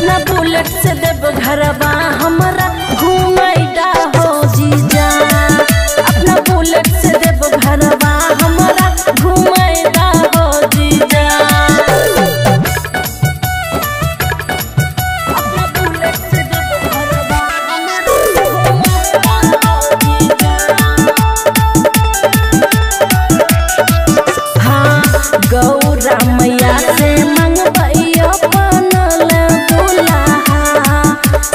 अपना बुलेट से देव घरवा हमरा घुमैदा हो जीजा। अपना बुलेट से देव घरवा हमरा घुमैदा हो जीजा। अपना बुलेट से देव घरवा हमरा घुमैदा हो जीजा। हाँ गौरा मैया से मंगबैया बनल दुल्हा।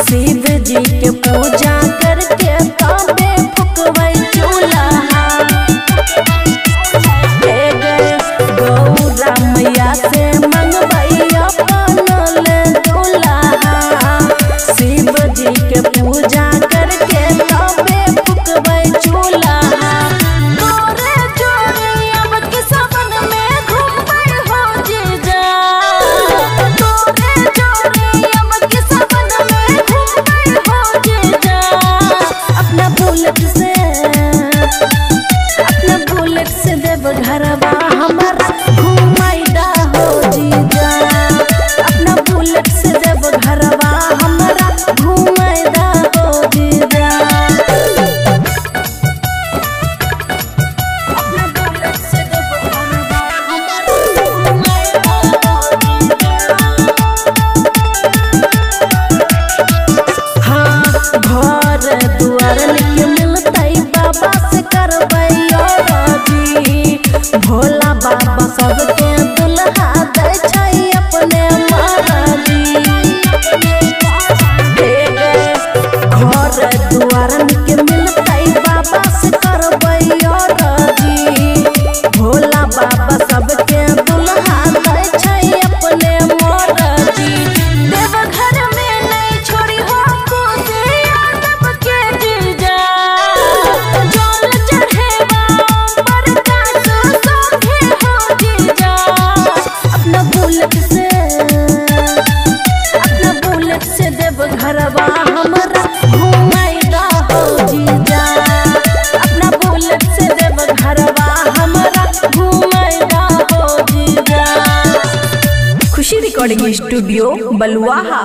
शिव जी के पूजा करके तबे फुकबै चूल्हा। गौरा मैया से मंगबैया बनल दुल्हा। शिव जी के पूजा करके तबे फुकबै चूल्हा। तोरे जोड़ी अब के सावन में घूमबै हो जीजा। तोरे जोड़ी अब के सावन में घूमबै हो जीजा। अपना बुलेट से देव घरवा हमरा घुमैदा हो जीजा। अपना बुलेट से देव घरवा हमरा घुमैदा हो जीजा। अपना बुलेट से देव घरवा हमरा घुमैदा हो जीजा। हाँ घर दुआर लिख मिलतै बाबा से करबै राजी। भोला बाबा सबके दुल्हा दै छै अपने महाराजी। घर दुआर लिख मिलतै बाबा से करबै राजी। भोला बाबा सबके दुल्हा दै छै अपने महाराजी। देवघर में नहीं छोड़ी हो यादव के जीजा। जल चढ़ेवा प्रकाश संगे हो जीजा। अपना बुलेट से देव घरवा हमरा घुमैदा हो जीजा। अपना बुलेट से देव घरवा हमरा घुमैदा हो जीजा। खुशी रिकॉर्डिंग स्टूडियो बलुआहा।